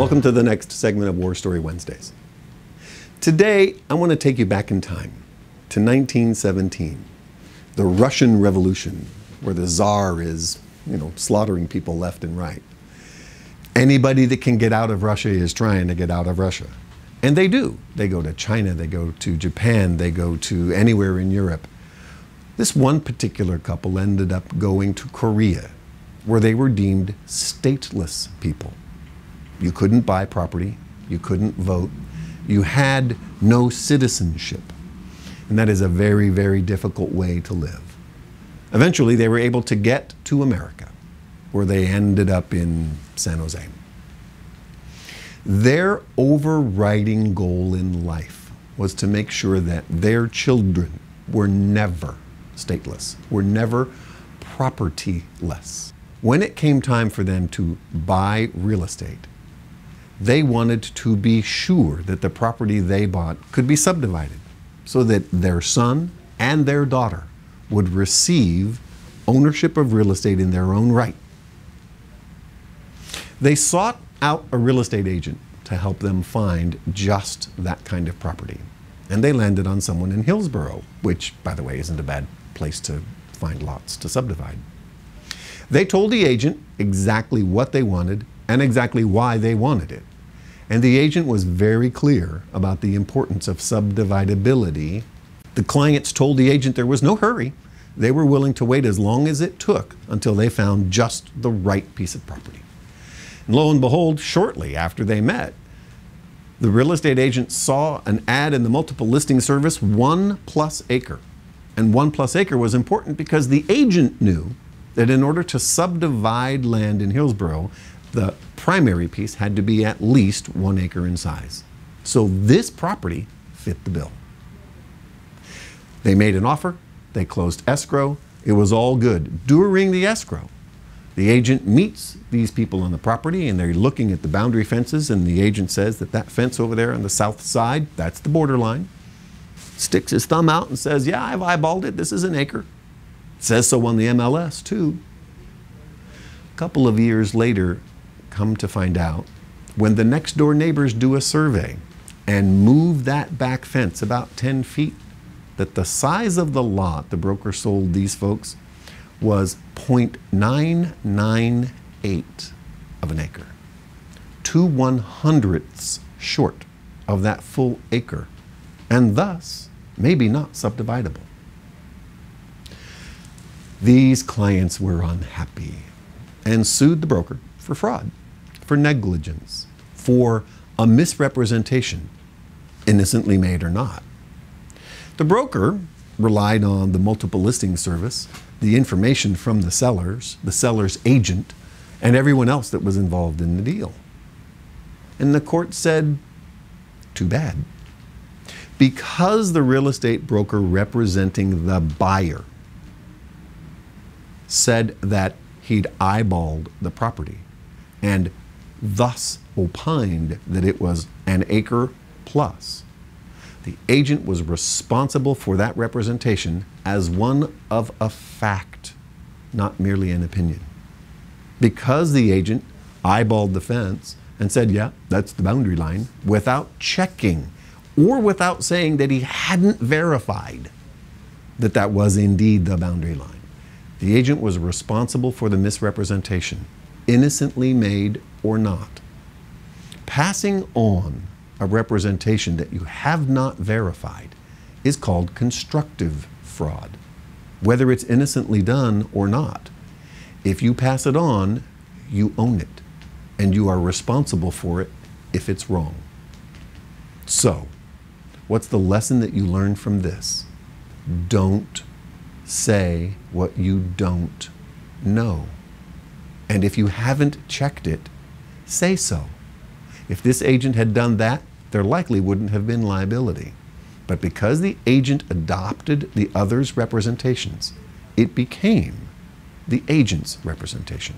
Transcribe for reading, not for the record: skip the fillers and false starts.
Welcome to the next segment of War Story Wednesdays. Today, I want to take you back in time to 1917, the Russian Revolution, where the Tsar is, slaughtering people left and right. Anybody that can get out of Russia is trying to get out of Russia. And they do. They go to China, they go to Japan, they go to anywhere in Europe. This one particular couple ended up going to Korea, where they were deemed stateless people. You couldn't buy property, you couldn't vote, you had no citizenship. And that is a very, very difficult way to live. Eventually, they were able to get to America, where they ended up in San Jose. Their overriding goal in life was to make sure that their children were never stateless, were never propertyless. When it came time for them to buy real estate, they wanted to be sure that the property they bought could be subdivided so that their son and their daughter would receive ownership of real estate in their own right. They sought out a real estate agent to help them find just that kind of property. And they landed on someone in Hillsborough, which, by the way, isn't a bad place to find lots to subdivide. They told the agent exactly what they wanted and exactly why they wanted it. And the agent was very clear about the importance of subdividability. The clients told the agent there was no hurry. They were willing to wait as long as it took until they found just the right piece of property. And lo and behold, shortly after they met, the real estate agent saw an ad in the multiple listing service, 1+ acre. And 1+ acre was important because the agent knew that in order to subdivide land in Hillsborough, the primary piece had to be at least 1 acre in size. So this property fit the bill. They made an offer, they closed escrow, it was all good. During the escrow, the agent meets these people on the property and they're looking at the boundary fences, and the agent says that that fence over there on the south side, that's the borderline. Sticks his thumb out and says, yeah, I've eyeballed it, this is 1 acre. It says so on the MLS too. A couple of years later, come to find out, when the next door neighbors do a survey and move that back fence about 10 feet, that the size of the lot the broker sold these folks was 0.998 of an acre. 2/100ths short of that full acre, and thus maybe not subdividable. These clients were unhappy and sued the broker for fraud, for negligence, for a misrepresentation, innocently made or not. The broker relied on the multiple listing service, the information from the seller's agent, and everyone else that was involved in the deal. And the court said, too bad. Because the real estate broker representing the buyer said that he'd eyeballed the property and thus opined that it was 1 acre plus, the agent was responsible for that representation as one of a fact, not merely an opinion. Because the agent eyeballed the fence and said, yeah, that's the boundary line, without checking or without saying that he hadn't verified that that was indeed the boundary line, the agent was responsible for the misrepresentation, innocently made or not. Passing on a representation that you have not verified is called constructive fraud, whether it's innocently done or not. If you pass it on, you own it, and you are responsible for it if it's wrong. So, what's the lesson that you learn from this? Don't say what you don't know. And if you haven't checked it, say so. If this agent had done that, there likely wouldn't have been liability. But because the agent adopted the other's representations, it became the agent's representation.